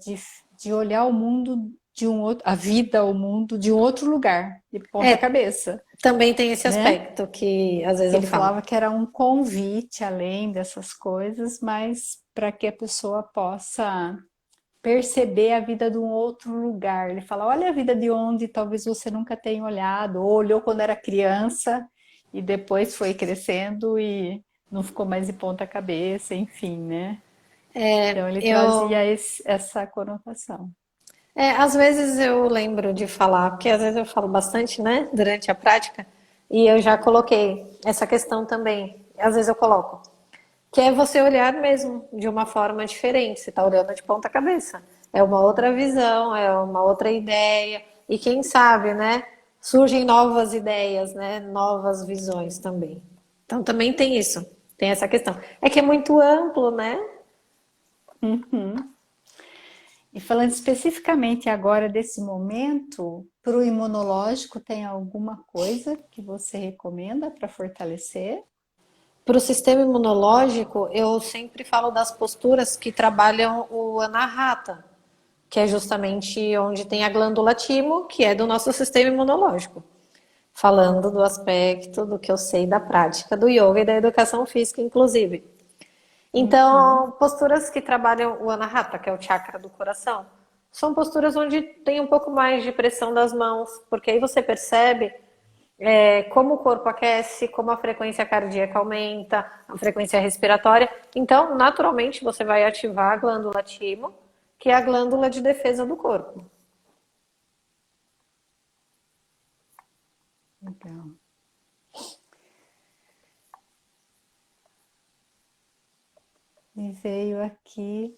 de olhar o mundo de um outro, a vida, o mundo de um outro lugar, de ponta é, cabeça, também tem esse né? aspecto que às vezes Que eu ele falo. falava que era um convite além dessas coisas, mas para que a pessoa possa perceber a vida de um outro lugar. Ele fala: olha a vida de onde talvez você nunca tenha olhado, ou olhou quando era criança e depois foi crescendo e não ficou mais de ponta cabeça, enfim, né? Então ele trazia Eu, essa conotação. às vezes eu lembro de falar, porque às vezes eu falo bastante, né, durante a prática, e eu já coloquei essa questão também. Às vezes eu coloco. Que é você olhar mesmo de uma forma diferente. Você está olhando de ponta cabeça. É uma outra visão, é uma outra ideia. E quem sabe, né? Surgem novas ideias, né? Novas visões também. Então também tem isso. Tem essa questão. É que é muito amplo, né? Uhum. E falando especificamente agora desse momento, para o imunológico, tem alguma coisa que você recomenda para fortalecer? Para o sistema imunológico, eu sempre falo das posturas que trabalham o anahata, que é justamente onde tem a glândula timo, que é do nosso sistema imunológico. Falando do aspecto do que eu sei da prática do yoga e da educação física, inclusive. Uhum. Então, posturas que trabalham o Anahata, que é o chakra do coração, são posturas onde tem um pouco mais de pressão das mãos, porque aí você percebe como o corpo aquece, como a frequência cardíaca aumenta, a frequência respiratória. Então, naturalmente, você vai ativar a glândula timo, que é a glândula de defesa do corpo. Legal. Me veio aqui.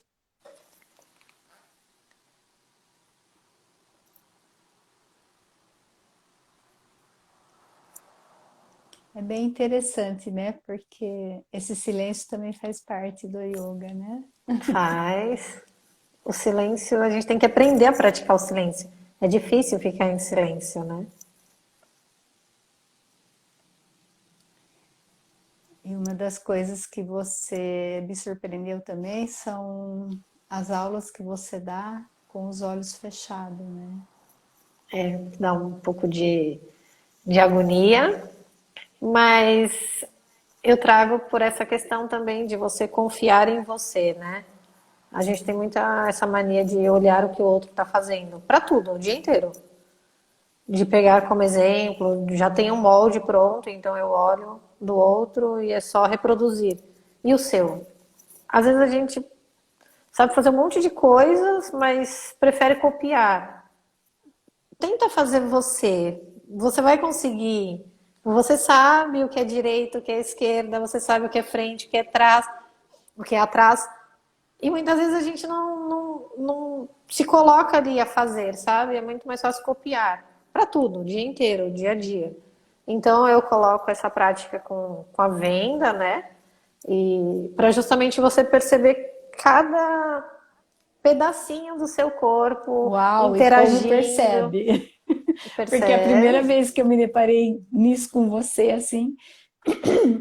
É bem interessante, né? Porque esse silêncio também faz parte do yoga, né? Faz. O silêncio, a gente tem que aprender a praticar o silêncio. É difícil ficar em silêncio, né? E uma das coisas que você me surpreendeu também são as aulas que você dá com os olhos fechados, né? Dá um pouco de agonia, mas eu trago por essa questão também de você confiar em você, né? A gente tem muita essa mania de olhar o que o outro está fazendo, para tudo, o dia inteiro. De pegar como exemplo, já tem um molde pronto, então eu olho do outro e é só reproduzir. E o seu? às vezes a gente sabe fazer um monte de coisas, mas prefere copiar. Tenta fazer você. Você vai conseguir. Você sabe o que é direita, o que é esquerda, você sabe o que é frente, o que é trás, o que é atrás. E muitas vezes a gente não se coloca ali a fazer, sabe? É muito mais fácil copiar. Para tudo, o dia inteiro, o dia a dia. Então eu coloco essa prática com a venda, né? E para justamente você perceber cada pedacinho do seu corpo Uau, e como interagindo. percebe? Porque a primeira Percebe? vez que eu me deparei nisso com você, assim,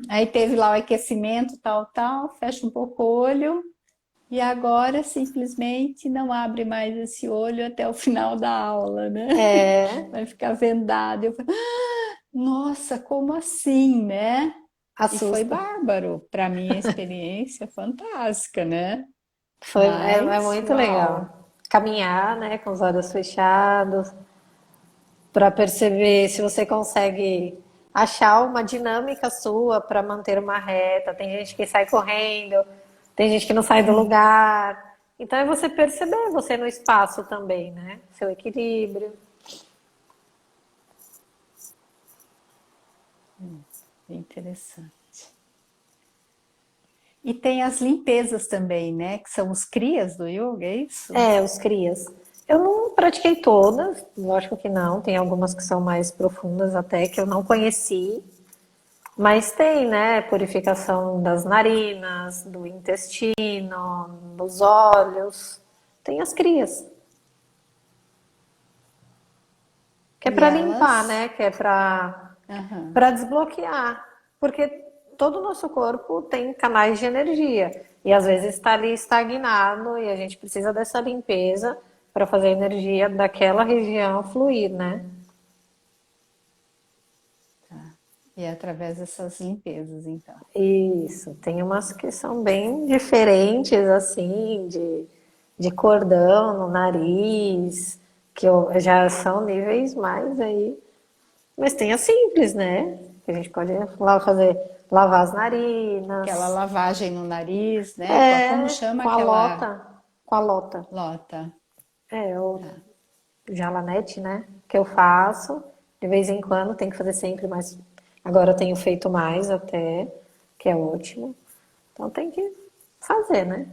aí teve lá o aquecimento, tal, tal, fecha um pouco o olho, e agora simplesmente não abre mais esse olho até o final da aula, né? É, Vai ficar vendado. Eu falei, nossa, como assim, né? E foi assusta. bárbaro. Para mim, a experiência fantástica, né? É Mas, muito uau, legal. Caminhar, né, com os olhos fechados, para perceber se você consegue achar uma dinâmica sua para manter uma reta. Tem gente que sai correndo, tem gente que não sai do lugar. Então é você perceber você no espaço também, né? Seu equilíbrio. é interessante. E tem as limpezas também, né? Que são os crias do yoga, é isso? É, os crias. Eu não pratiquei todas, lógico que não. Tem algumas que são mais profundas até que eu não conheci. Mas tem, né? Purificação das narinas, do intestino, dos olhos. Tem as crias. Que é E para limpar, elas. né? Que é para Aham. para desbloquear. Porque todo o nosso corpo tem canais de energia. E às vezes está ali estagnado e a gente precisa dessa limpeza para fazer a energia daquela região fluir, né? E é através dessas limpezas, então. Isso, tem umas que são bem diferentes, assim, de cordão no nariz, já são níveis mais aí. Mas tem as simples, né? Que a gente pode lá fazer, lavar as Aquela narinas, lavagem no nariz, né? Como chama com a aquela lota, com a lota. lota? É, o jalanete, né? Que eu faço de vez em quando, tem que fazer sempre, mas agora eu tenho feito mais até, que é ótimo. Então tem que fazer, né?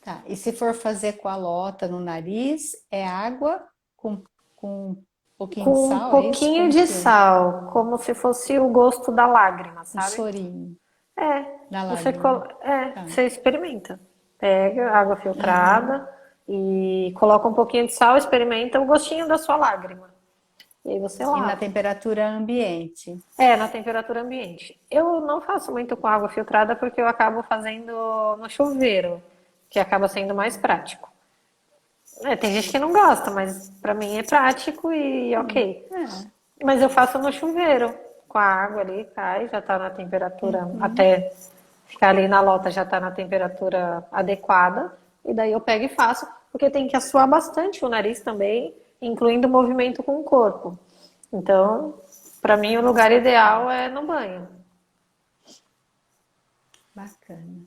Tá. E se for fazer com a lota no nariz, é água com um pouquinho de Com um sal, é isso? pouquinho Como de que é? sal, como se fosse o gosto da lágrima, Um sabe? sorinho É, da lágrima. Tá. você experimenta. Pega água Aham. filtrada e coloca um pouquinho de sal, experimenta o gostinho da sua lágrima. E aí você E na lava. temperatura ambiente. É, na temperatura ambiente. Eu não faço muito com água filtrada porque eu acabo fazendo no chuveiro, que acaba sendo mais prático. É, tem gente que não gosta, mas pra mim é prático e ok. É. Mas eu faço no chuveiro, com a água ali, cai, já tá na temperatura, até ficar ali na lota já tá na temperatura adequada, e daí eu pego e faço, porque tem que assoar bastante o nariz também, incluindo o movimento com o corpo. Então, para mim, o lugar ideal é no banho. Bacana.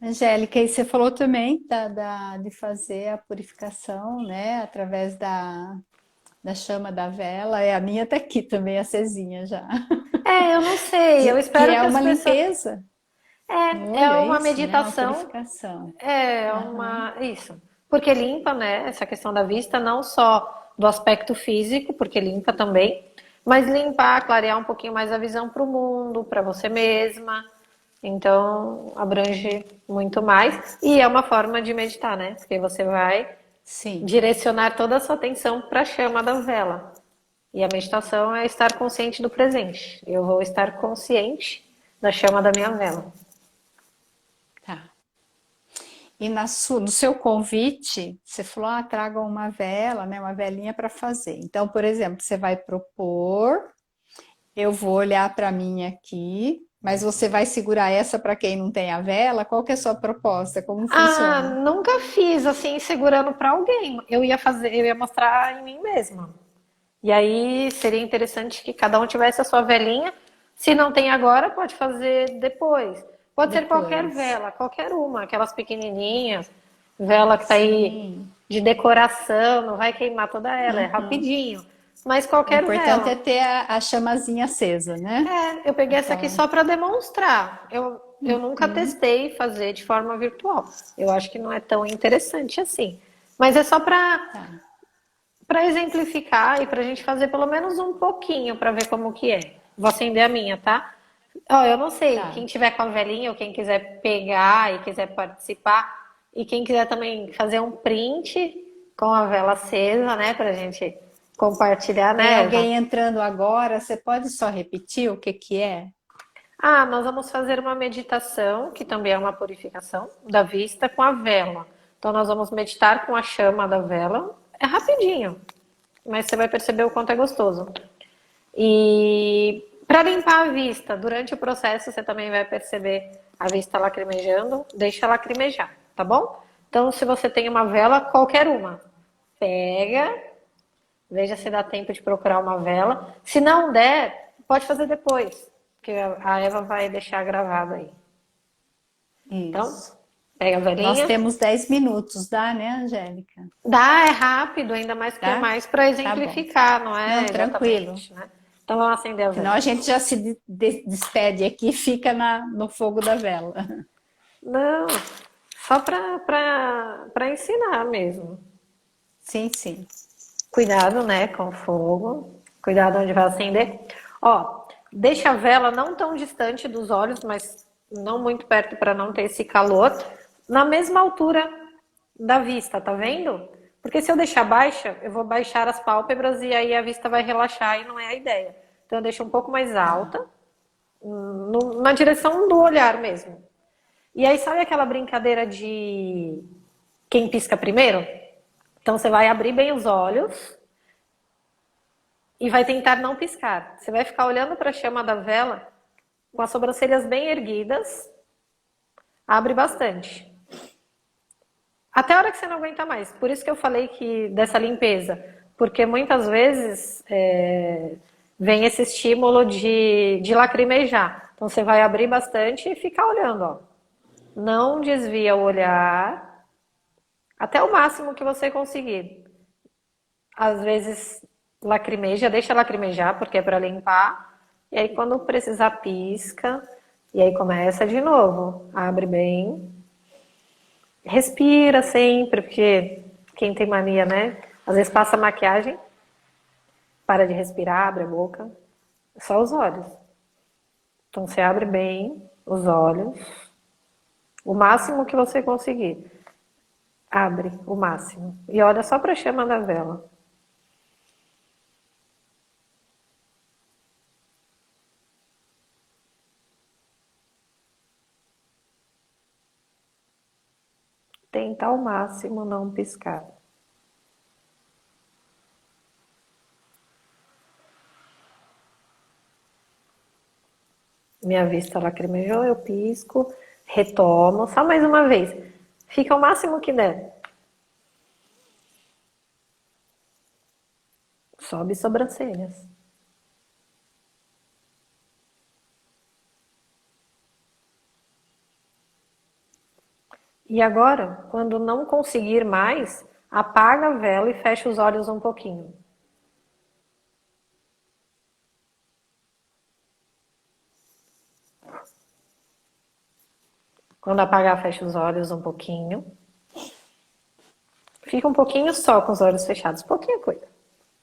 Angélica, e você falou também de fazer a purificação, né, através da chama da vela. É, a minha tá aqui também, acesinha já. É, eu não sei, eu Que espero é que as uma pessoas. limpeza no É olho, é uma isso, né? Uma meditação. purificação. É Aham. uma. Isso. Porque limpa, né? Essa questão da vista, não só do aspecto físico, porque limpa também, mas limpar, clarear um pouquinho mais a visão para o mundo, para você mesma. Então, abrange muito mais. E é uma forma de meditar, né? Porque você vai Sim. direcionar toda a sua atenção para a chama da vela. E a meditação é estar consciente do presente. Eu vou estar consciente da chama da minha vela. Tá. E no seu convite, você falou, traga uma vela, né? Uma velinha para fazer. Então, por exemplo, você vai propor, eu vou olhar para mim aqui, mas você vai segurar essa para quem não tem a vela? Qual que é a sua proposta? Como Ah, funciona? nunca fiz assim segurando para alguém. Eu ia mostrar em mim mesma. E aí seria interessante que cada um tivesse a sua velinha. Se não tem agora, pode fazer depois. Pode ser qualquer depois. vela, qualquer uma, aquelas pequenininhas, vela que tá aí Sim. de decoração, não vai queimar toda ela, é Uhum. rapidinho. Mas O qualquer importante é vela. ter a chamazinha acesa, né? É, eu peguei essa aqui Aquela. só para demonstrar. Eu nunca Uhum. testei fazer de forma virtual. Eu acho que não é tão interessante assim. Mas é só Tá, para exemplificar e para a gente fazer pelo menos um pouquinho para ver como que é. Vou acender a minha, tá? Ó, eu não sei, quem tá. tiver com a velhinha ou quem quiser pegar e quiser participar, e quem quiser também fazer um print com a vela acesa, né, pra gente compartilhar, Tem né, Elva? alguém entrando agora, você pode só repetir o que que é? Ah, nós vamos fazer uma meditação, que também é uma purificação da vista com a vela. Então nós vamos meditar com a chama da vela. É rapidinho, mas você vai perceber o quanto é gostoso. E para limpar a vista, durante o processo você também vai perceber a vista lacrimejando, deixa lacrimejar, tá bom? Então, se você tem uma vela, qualquer uma, pega, veja se dá tempo de procurar uma vela. Se não der, pode fazer depois, que a Eva vai deixar gravado aí. Então, Isso. pega a Nós velinha. temos 10 minutos, dá, né, Angélica? Dá, é rápido, ainda mais que é Dá? mais para Tá bom. exemplificar, não Não, é tranquilo. exatamente, né? Então, vamos acender a Senão vela. a gente já se despede aqui e fica no fogo da vela. Não, só para ensinar mesmo. Sim, sim. Cuidado, né, com o fogo. Cuidado onde vai acender. Ó, deixa a vela não tão distante dos olhos, mas não muito perto para não ter esse calor. Na mesma altura da vista, tá vendo? Porque se eu deixar baixa, eu vou baixar as pálpebras e aí a vista vai relaxar e não é a ideia. Então eu deixo um pouco mais Tá. alta, na direção do olhar mesmo. E aí sabe aquela brincadeira de quem pisca primeiro? Então você vai abrir bem os olhos e vai tentar não piscar. Você vai ficar olhando para a chama da vela com as sobrancelhas bem erguidas. Abre bastante. Até a hora que você não aguenta mais. Por isso que eu falei que dessa limpeza. Porque muitas vezes vem esse estímulo de lacrimejar. Então você vai abrir bastante e ficar olhando, ó. Não desvia o olhar até o máximo que você conseguir. Às vezes lacrimeja, deixa lacrimejar, porque é para limpar. E aí quando precisar pisca. E aí começa de novo. Abre bem. Respira sempre, porque quem tem mania, né? Às vezes passa maquiagem, para de respirar, abre a boca. Só os olhos. Então você abre bem os olhos. O máximo que você conseguir. Abre o máximo. E olha só para a chama da vela. Tenta ao máximo não piscar. Minha vista lacrimejou, eu pisco, retomo, só mais uma vez. Fica o máximo que der. Sobe sobrancelhas. E agora, quando não conseguir mais, apaga a vela e fecha os olhos um pouquinho. Quando apagar, fecha os olhos um pouquinho. Fica um pouquinho só com os olhos fechados, pouquinha coisa.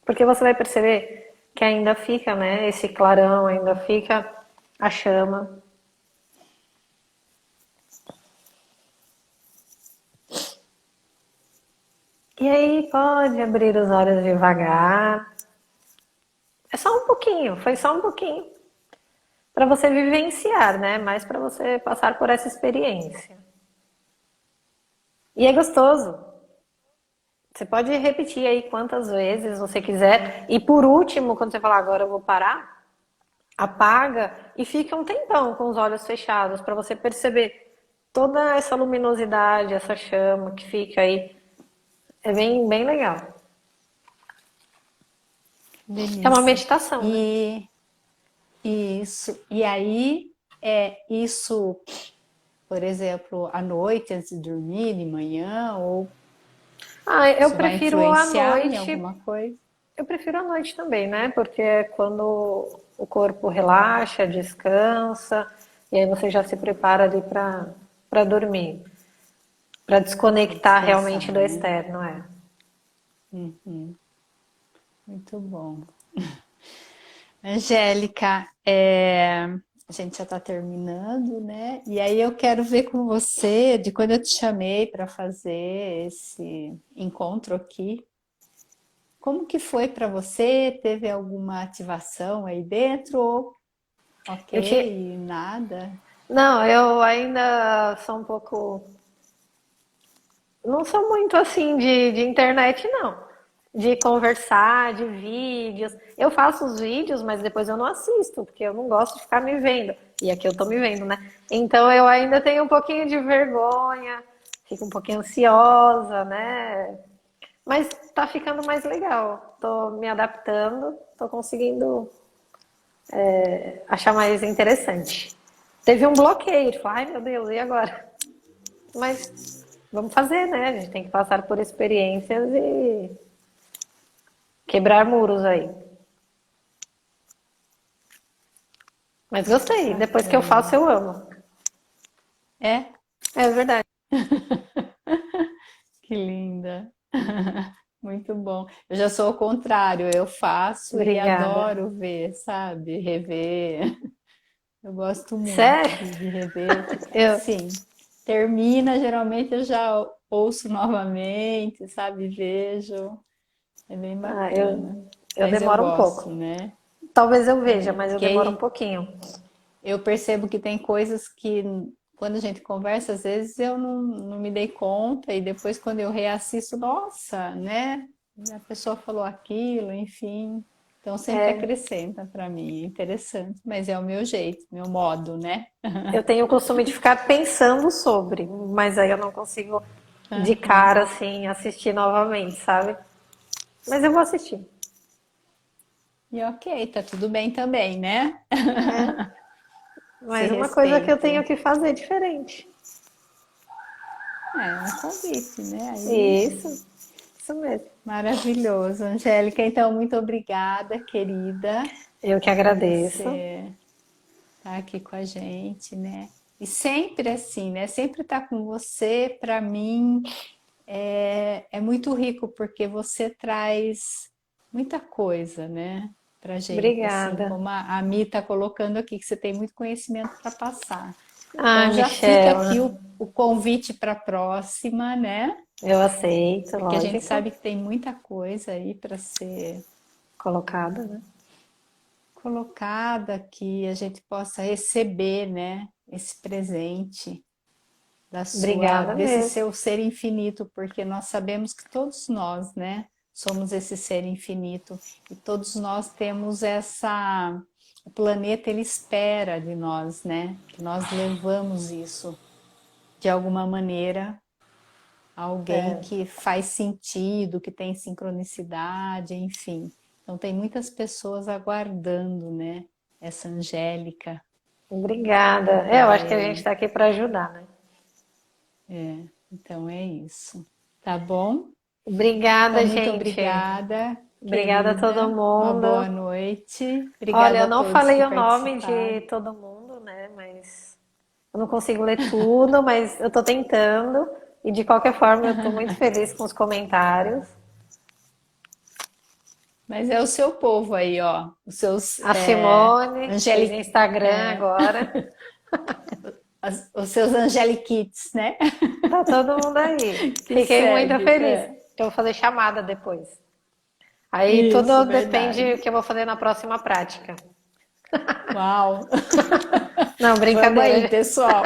Porque você vai perceber que ainda fica, né, esse clarão, ainda fica a chama. E aí pode abrir os olhos devagar. É só um pouquinho, foi só um pouquinho. Para você vivenciar, né? Mais para você passar por essa experiência. E é gostoso. Você pode repetir aí quantas vezes você quiser. E por último, quando você falar agora eu vou parar, apaga e fica um tempão com os olhos fechados para você perceber toda essa luminosidade, essa chama que fica aí. É bem, bem legal. É uma Delícia. meditação, né? E isso. E aí, isso. por exemplo, à noite, antes de dormir, de manhã, ou Ah, eu isso vai prefiro à influenciar em noite. alguma coisa? Eu prefiro à noite também, né? Porque é quando o corpo relaxa, descansa, e aí você já se prepara ali para dormir, para Para desconectar realmente descansar, do né? externo, é. Uhum, muito bom. Angélica, a gente já está terminando, né? E aí eu quero ver com você, de quando eu te chamei para fazer esse encontro aqui, como que foi para você? Teve alguma ativação aí dentro? Ou Eu te... ok, nada? Não, eu ainda sou um pouco. Não sou muito assim de internet, não. De conversar, de vídeos. Eu faço os vídeos, mas depois eu não assisto, porque eu não gosto de ficar me vendo. E aqui eu tô me vendo, né? Então eu ainda tenho um pouquinho de vergonha, fico um pouquinho ansiosa, né? Mas tá ficando mais legal. Tô me adaptando, tô conseguindo achar mais interessante. Teve um bloqueio, tipo, ai meu Deus, e agora? Mas vamos fazer, né? A gente tem que passar por experiências e quebrar muros aí. Mas gostei. Depois que eu faço, Bacana. eu amo. É? É verdade. Que linda. Muito bom. Eu já sou o contrário, eu faço e Obrigada. adoro ver, sabe? Rever. Eu gosto muito Sério? de rever. Eu, Sim, termina, geralmente eu já ouço novamente, sabe? Vejo. É bem ah, bacana. eu Mas eu demoro um gosto, pouco. né? Talvez eu veja, É, mas eu porque demoro um aí pouquinho. eu percebo que tem coisas que, quando a gente conversa, às vezes eu não me dei conta, e depois, quando eu reassisto, nossa, né? A pessoa falou aquilo, enfim. Então, sempre É, acrescenta para mim. É interessante, mas é o meu jeito, meu modo, né? eu tenho o costume de ficar pensando sobre, mas aí eu não consigo de Aham. cara assim assistir novamente, sabe? Mas eu vou assistir. E ok, tá tudo bem também, né? É, Se mas uma coisa que eu tenho respeita. que fazer diferente. É um convite, né? Aí, Isso mesmo. maravilhoso. Angélica, então, muito obrigada, querida, Eu que por agradeço. você estar aqui com a gente, né? E sempre assim, né? Sempre estar com você, para mim, é muito rico, porque você traz muita coisa, né? Pra gente, assim, Obrigada. como a Mi está colocando aqui, que você tem muito conhecimento para passar. Ah, Então já fica aqui Michela, o convite para a próxima, né? eu aceito, Porque a gente lógico. sabe que tem muita coisa aí para ser Colocada, né? colocada, que a gente possa receber, né? Esse presente Obrigada desse mesmo. seu ser infinito, porque nós sabemos que todos nós, né, somos esse ser infinito, e todos nós temos o planeta ele espera de nós, né, que nós levamos isso de alguma maneira a alguém É, que faz sentido, que tem sincronicidade, enfim. Então tem muitas pessoas aguardando, né, essa Angélica obrigada. para Eu acho que a poder. gente está aqui para ajudar, né? Então é isso. Tá bom? Então, Obrigada, muito gente. obrigada, Obrigada a todo querida. Uma mundo. boa noite. Olha, Obrigada eu a não todos falei que o nome participaram. de todo mundo, né? Mas eu não consigo ler tudo, mas eu tô tentando. E de qualquer forma, eu tô muito feliz com os comentários. Mas é o seu povo aí, ó. Os seus A Simone fez Angelic, Instagram agora. os seus Angeliquites, né? Tá todo mundo aí. Que Fiquei muito segue. feliz. Eu vou fazer chamada depois. Aí Isso, tudo depende do verdade. que eu vou fazer na próxima prática. Uau! Não, Vamos aí, brincadeira. pessoal.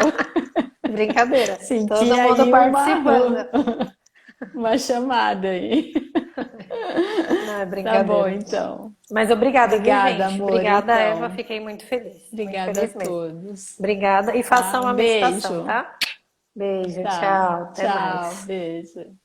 Brincadeira. Senti Todo mundo aí participando. uma chamada aí. Não, é Tá bom, brincadeira. então. Mas obrigada, viu, Obrigada, gente? amor, Obrigada, Eva. então. Fiquei muito Obrigada a feliz mesmo. todos. Obrigada e Tá? façam Um a meditação, beijo. tá? Beijo, Tá. tchau, até Tchau, mais. beijo.